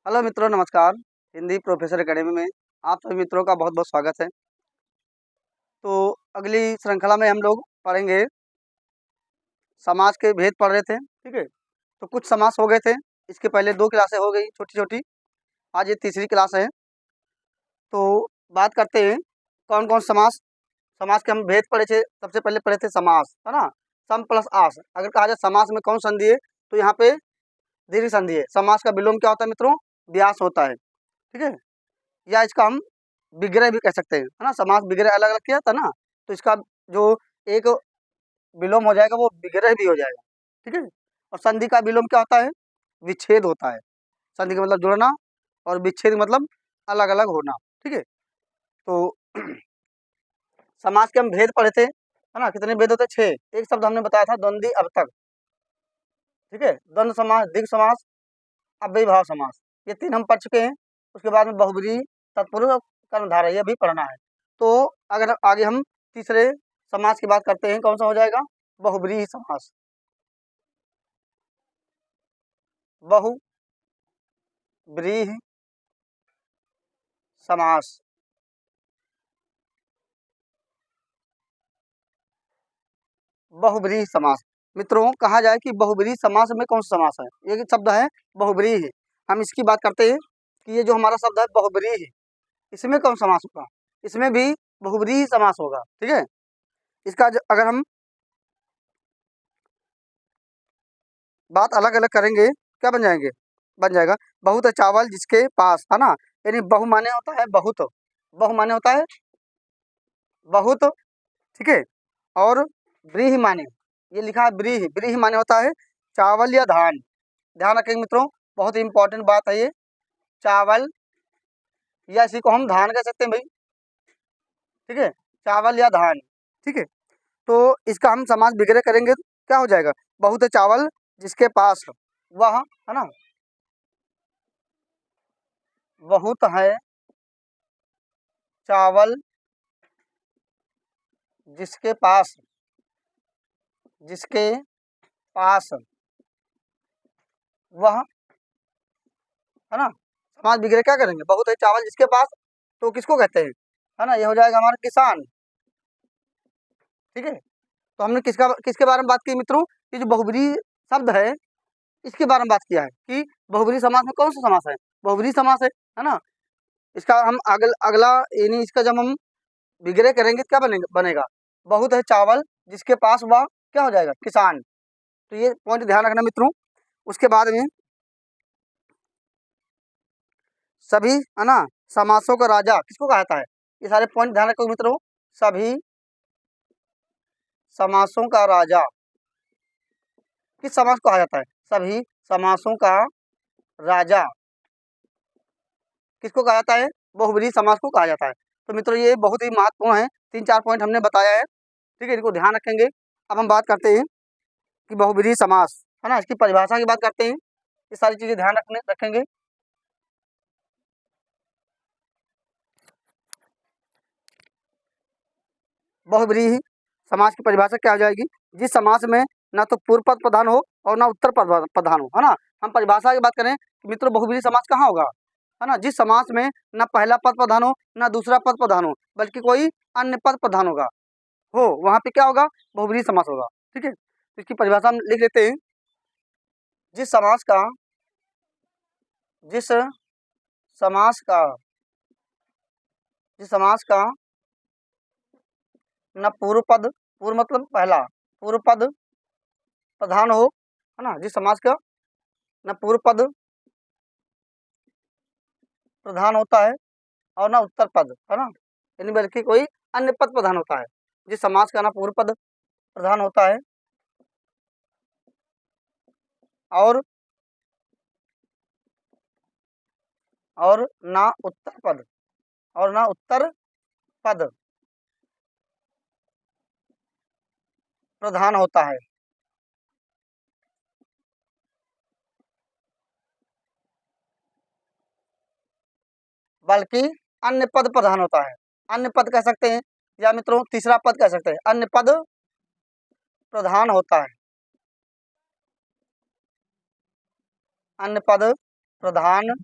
Hello मित्रों, नमस्कार। Hindi professor academy में आप सभी मित्रों का बहुत बहुत स्वागत है। तो अगली श्रृंखला में हम लोग पढ़ेंगे, समास के भेद पढ़ रहे थे, ठीक है। तो कुछ समास हो गए थे, इसके पहले 2 क्लासें हो गई छोटी छोटी, आज ये तीसरी क्लास है। तो बात करते हैं कौन कौन समास समास के हम भेद पढ़े थे। सबसे पहले पढ़े थे समास, है ना। सम प्लस आस, अगर कहा जाए समास में कौन संधि है तो यहाँ पे दीर्घ संधि है। समास का विलोम क्या होता है मित्रों? व्यास होता है, ठीक है। या इसका हम विग्रह भी कह सकते हैं, है ना। समास विग्रह अलग अलग किया था ना, तो इसका जो एक विलोम हो जाएगा वो विग्रह भी हो जाएगा, ठीक है। और संधि का विलोम क्या होता है? विच्छेद होता है। संधि का मतलब जुड़ना और विच्छेद मतलब अलग अलग होना, ठीक है। तो समास के हम भेद पढ़े थे, है ना। कितने भेद होते? 6। एक शब्द हमने बताया था द्वंद्वी अवतक, ठीक है। द्वंद्व समास, द्विग समास, अव्ययीभाव समास, ये 3 हम पढ़ चुके हैं। उसके बाद में बहुब्रीहि, तत्पुरुष और कर्मधारय, ये भी पढ़ना है। तो अगर आगे हम तीसरे समास की बात करते हैं, कौन सा हो जाएगा? बहुब्रीहि समास। बहुब्रीहि समास, बहुब्रीहि समास। मित्रों, कहा जाए कि बहुब्रीहि समास में कौन सा समास है? ये शब्द है बहुब्रीहि। हम इसकी बात करते हैं कि ये जो हमारा शब्द है बहुब्रीहि, इसमें कौन समास होगा? इसमें भी बहुब्रीहि समास होगा, ठीक है। इसका अगर हम बात अलग अलग करेंगे, क्या बन जाएंगे? बन जाएगा बहुत है चावल जिसके पास, है ना। यानी बहु माने होता है बहुत, बहु माने होता है बहुत, ठीक है। और व्रीहि माने, ये लिखा है व्रीहि, व्रीहि माने होता है चावल या धान। ध्यान रखेंगे मित्रों, बहुत ही इंपॉर्टेंट बात है ये। चावल या इसी को हम धान कह सकते हैं भाई, ठीक है। चावल या धान, ठीक है। तो इसका हम समास विग्रह करेंगे तो क्या हो जाएगा? बहुत है चावल जिसके पास वह, है ना। बहुत है चावल जिसके पास, जिसके पास वह, है ना। समाज विग्रह क्या करेंगे? बहुत है चावल जिसके पास, तो किसको कहते हैं? है ना, ये हो जाएगा हमारा किसान, ठीक है। तो हमने किसके बारे में बात की मित्रों? ये जो बहुब्रीहि शब्द है इसके बारे में बात किया है कि बहुब्रीहि समास में कौन सा समास है? बहुब्रीहि समास है ना। इसका हम अगला यानी इसका जब हम विग्रह करेंगे क्या बनेगा? बहुत है चावल जिसके पास वह, क्या हो जाएगा? किसान। तो ये पॉइंट ध्यान रखना मित्रों। उसके बाद में सभी, है ना, समासों का राजा किसको कहा जाता है? ये सारे पॉइंट ध्यान रखो मित्रों। सभी समासों का राजा किस समास को कहा जाता है? सभी समासों का राजा किसको कहा जाता है? बहुब्रीहि समास को कहा जाता है। तो मित्रों ये बहुत ही महत्वपूर्ण है, 3-4 पॉइंट हमने बताया है, ठीक है। इनको ध्यान रखेंगे। अब हम बात करते हैं कि बहुब्रीहि समास, है ना, इसकी परिभाषा की बात करते हैं। ये सारी चीजें ध्यान रखेंगे। बहुब्रीहि समास की परिभाषा क्या हो जाएगी? जिस समास में ना तो पूर्व पद प्रधान हो और ना उत्तर पद प्रधान हो, है ना। हम परिभाषा की बात करें कि मित्रों बहुब्रीहि समास कहाँ होगा? है ना, जिस समास में ना पहला पद प्रधान हो ना दूसरा पद प्रधान हो, बल्कि कोई अन्य पद प्रधान होगा, हो वहां पे क्या होगा? बहुब्रीहि समास होगा, ठीक है। तो इसकी परिभाषा हम लिख लेते हैं। जिस समास का जिस समास का जिस समास का न पूर्व पद, पूर्व मतलब पहला, पूर्व पद प्रधान हो, है ना। जिस समास का न पूर्व पद प्रधान होता है और ना उत्तर पद, है ना, यानी बल्कि कोई अन्य पद प्रधान होता है। जिस समास का ना पूर्व पद प्रधान होता है और ना उत्तर पद, और ना उत्तर पद प्रधान होता है, बल्कि अन्य पद प्रधान होता है। अन्य पद कह सकते हैं, या मित्रों तीसरा पद कह सकते हैं, अन्य पद प्रधान होता है। अन्य पद प्रधान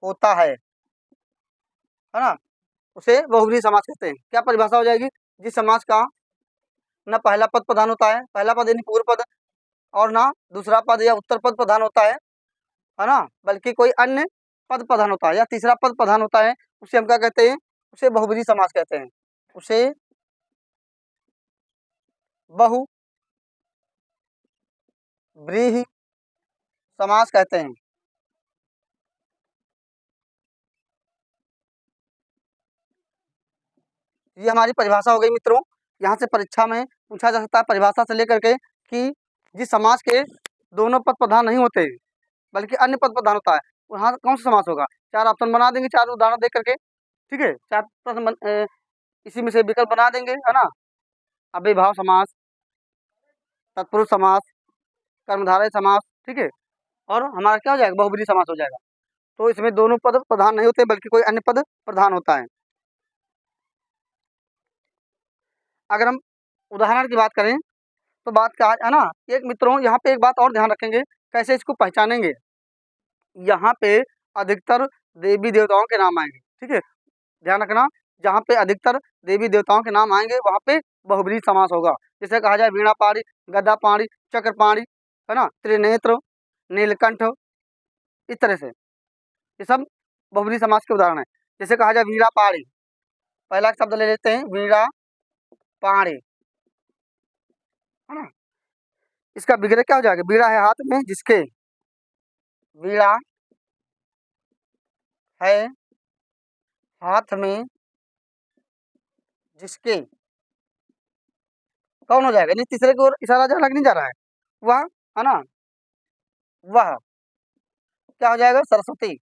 होता है ना, उसे बहुब्रीहि समास कहते हैं। क्या परिभाषा हो जाएगी? जिस समास का न पहला पद प्रधान होता है, पहला पद यानी पूर्व पद, और ना दूसरा पद या उत्तर पद प्रधान होता है ना, बल्कि कोई अन्य पद प्रधान होता है या तीसरा पद प्रधान होता है, उसे हम क्या कहते हैं? उसे बहुब्रीहि समास कहते हैं। उसे बहुब्रीहि समास कहते हैं। ये हमारी परिभाषा हो गई मित्रों। यहाँ से परीक्षा में पूछा जा सकता है परिभाषा से लेकर के कि जिस समास के दोनों पद प्रधान नहीं होते बल्कि अन्य पद प्रधान होता है, वहाँ कौन सा समास होगा? 4 ऑप्शन बना देंगे, 4 उदाहरण दे करके, ठीक है? 4 प्रश्न इसी में से विकल्प बना देंगे, है ना? अव्ययीभाव समास, तत्पुरुष समास, कर्मधारय समास, ठीक है? और हमारा क्या हो जाएगा? बहुब्रीहि समास हो जाएगा। तो इसमें दोनों पद प्रधान नहीं होते बल्कि कोई अन्य पद प्रधान होता है। अगर हम उदाहरण की बात करें तो बात क्या है ना, एक मित्रों यहाँ पे एक बात और ध्यान रखेंगे, कैसे इसको पहचानेंगे। यहाँ पे अधिकतर देवी देवताओं के नाम आएंगे, ठीक है? ध्यान रखना, जहाँ पे अधिकतर देवी देवताओं के नाम आएंगे वहाँ पे बहुब्रीहि समास होगा। जैसे कहा जाए वीणापाणी, गदापाणी, चक्रपाणी, है ना, त्रिनेत्र, नीलकंठ, इस तरह से ये सब बहुब्रीहि समास के उदाहरण है। जैसे कहा जाए वीणापाणी, पहला शब्द ले लेते हैं वीणा पाणी, है ना, इसका विग्रह क्या हो जाएगा? वीणा है हाथ में जिसके, वीणा है हाथ में जिसके, कौन हो जाएगा? नहीं, तीसरे की ओर इशारा लग नहीं जा रहा है, वह, है ना, वह क्या हो जाएगा? सरस्वती,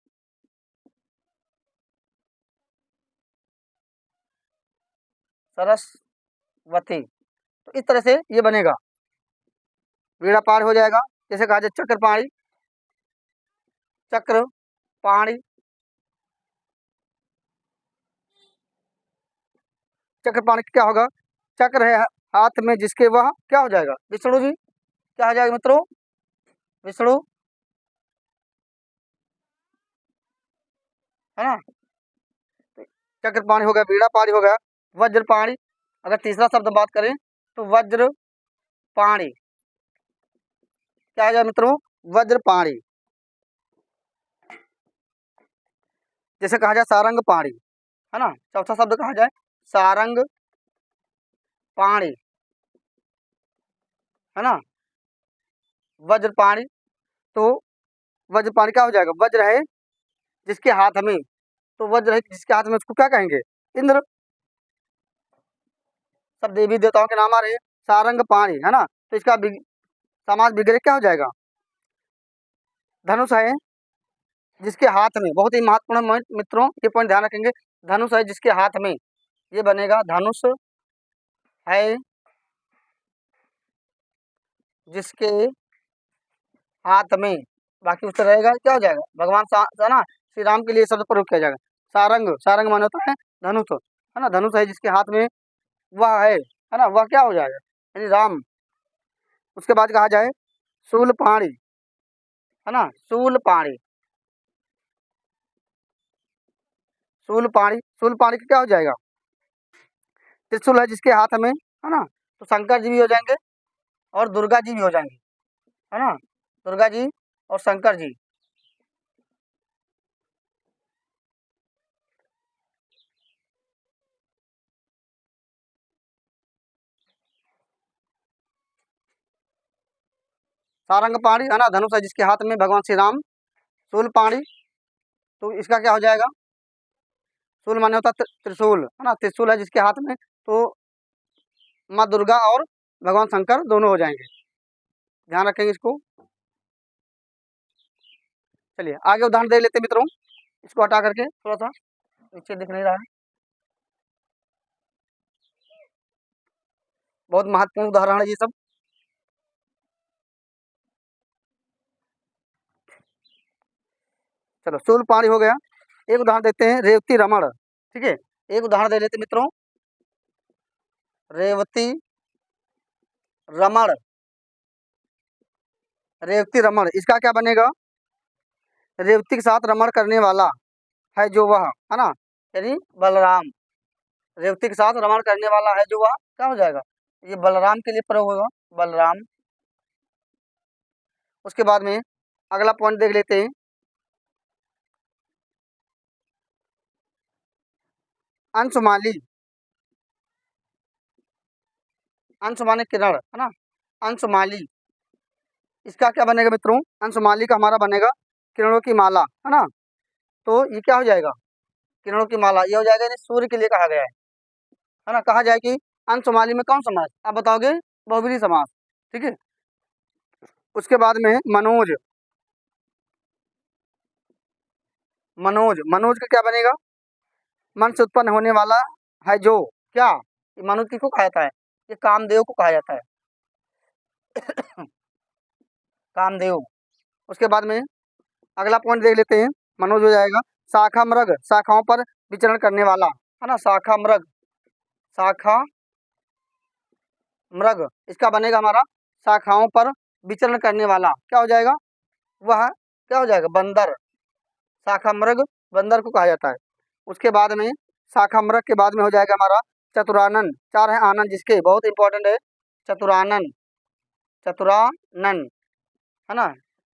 सरस्वती। तो इस तरह से ये बनेगा, वीणा पार हो जाएगा। जैसे कहा जाए चक्रपाणी, चक्र पाणी, चक्रपाणी क्या होगा? चक्र है हाथ में जिसके, वह क्या हो जाएगा? विष्णु जी। क्या हो जाएगा मित्रों? विष्णु, है ना। चक्रपाणी हो गया, वीणा पाणी हो गया, वज्रपाणी। अगर तीसरा शब्द बात करें तो वज्र पाणी, क्या है मित्रों? वज्रपाणी। जैसे कहा जाए सारंग पाणी, है ना, चौथा शब्द कहा जाए सारंग पाणी, है ना, वज्रपाणी। तो वज्रपाणी क्या हो जाएगा? वज्र है जिसके हाथ में, तो वज्र है जिसके हाथ में उसको क्या कहेंगे? इंद्र। सब देवी देवताओं के नाम आ रहे हैं। सारंग पाणी, है ना, तो इसका समास विग्रह क्या हो जाएगा? धनुष है जिसके हाथ में, बहुत ही महत्वपूर्ण मित्रों, ये पॉइंट ध्यान रखेंगे। धनुष है जिसके हाथ में, ये बनेगा धनुष है जिसके हाथ में, बाकी उससे रहेगा क्या हो जाएगा? भगवान है ना, श्री राम के लिए शब्द प्रयोग किया जाएगा। सारंग, सारंग माने होता है धनुष, है ना, धनुष है जिसके हाथ में, वह है ना, वह क्या हो जाएगा? यानी राम। उसके बाद कहा जाए शूलपाणी, है ना, शूलपाणी, शूलपाणी, शूलपाणी क्या हो जाएगा? त्रिशूल है जिसके हाथ में, है ना, तो शंकर जी भी हो जाएंगे और दुर्गा जी भी हो जाएंगे, है ना, दुर्गा जी और शंकर जी। सारंग पाणी, है ना, धनुष है जिसके हाथ में, भगवान श्री राम। शूल पाणी, तो इसका क्या हो जाएगा? शूल माने होता त्रिशूल, है ना, त्रिशूल है जिसके हाथ में, तो माँ दुर्गा और भगवान शंकर दोनों हो जाएंगे। ध्यान रखेंगे इसको। चलिए आगे उदाहरण देख लेते हैं मित्रों, इसको हटा करके थोड़ा सा नीचे दिख नहीं रहा है। बहुत महत्वपूर्ण उदाहरण है ये सब। चलो शूल पाणी हो गया। एक उदाहरण देते हैं रेवती रमण, ठीक है, एक उदाहरण दे लेते मित्रों, रेवती रमण, रेवती रमण, इसका क्या बनेगा? रेवती के साथ रमण करने वाला, है जो वह, है ना, यानी बलराम। रेवती के साथ रमण करने वाला है जो वह, क्या हो जाएगा, ये बलराम के लिए प्रयोग होगा, बलराम। उसके बाद में अगला पॉइंट देख लेते हैं, अंशुमाली। अंश माने किरण, है ना, अंशुमाली। इसका क्या बनेगा मित्रों, अंशुमाली का हमारा बनेगा किरणों की माला, है ना। तो ये क्या हो जाएगा, किरणों की माला, ये हो जाएगा, यानी सूर्य के लिए कहा गया है ना। कहा जाए कि अंशुमाली में कौन समास, आप बताओगे, बहुब्रीहि समास, ठीक है। उसके बाद में मनोज। मनोज, मनोज का क्या बनेगा, मन से उत्पन्न होने वाला है जो, क्या, ये मनोज किसको कहा जाता है, ये कामदेव को कहा जाता है, कामदेव। उसके बाद में अगला पॉइंट देख लेते हैं, मनोज हो जाएगा, शाखा मृग, शाखाओं पर विचरण करने वाला, है ना, शाखा मृग, शाखा मृग, इसका बनेगा हमारा शाखाओं पर विचरण करने वाला, क्या हो जाएगा, वह क्या हो जाएगा, बंदर। शाखा मृग बंदर को कहा जाता है। उसके बाद में शाखा मृग के बाद में हो जाएगा हमारा चतुरानन, चार है आनंद जिसके, बहुत इंपॉर्टेंट है, चतुरानन, चतुरानन, है ना,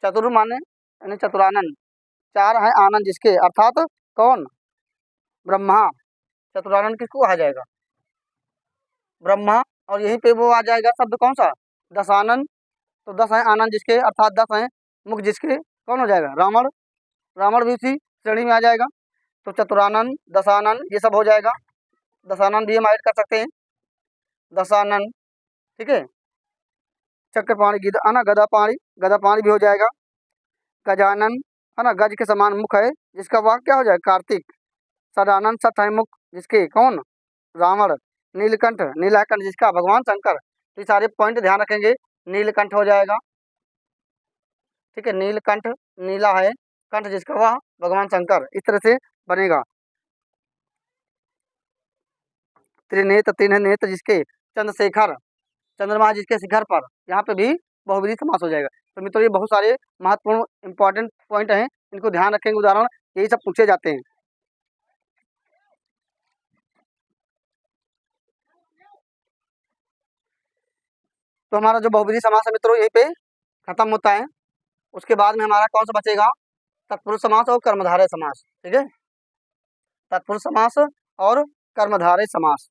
चतुर माने यानी चतुरानन, चार है आनंद जिसके, अर्थात कौन, ब्रह्मा। चतुरानन किसको कहा जाएगा, ब्रह्मा। और यहीं पे वो आ जाएगा शब्द कौन सा, दशानन। तो 10 है आनंद जिसके, अर्थात 10 है मुख जिसके, कौन हो जाएगा, रावण। रावण भी उसी श्रेणी में आ जाएगा। तो चतुरानन, दशानन, ये सब हो जाएगा। दशानन भी हम ऐड कर सकते हैं, दशानन, ठीक है। चक्रपाणी, गिद, है ना, गदापाणी, गदापाणी भी हो जाएगा। गजानन, है ना, गज के समान मुख है जिसका, वह क्या हो जाएगा, कार्तिक। सदानंद, सत है मुख जिसके, कौन, रावण। नीलकंठ, नीला है कंठ जिसका, भगवान शंकर। तो ये सारे पॉइंट ध्यान रखेंगे, नीलकंठ हो जाएगा, ठीक है, नीलकंठ, नीला है कंठ जिसका, वह भगवान शंकर, इस तरह से बनेगा। त्रिनेत्र, तीन है नेत्र जिसके, चंद्रशेखर, चंद्रमा जिसके शिखर पर, यहाँ पे भी बहुब्रीहि समास हो जाएगा। तो मित्रों ये बहुत सारे महत्वपूर्ण इंपॉर्टेंट पॉइंट हैं, इनको ध्यान रखेंगे, उदाहरण यही सब पूछे जाते हैं। तो हमारा जो बहुब्रीहि समास है मित्रों यहीं पे खत्म होता है। उसके बाद में हमारा कौन सा बचेगा, तत्पुरुष समास और कर्मधारय समास, ठीक है, तत्पुरुष समास और कर्मधारय समास।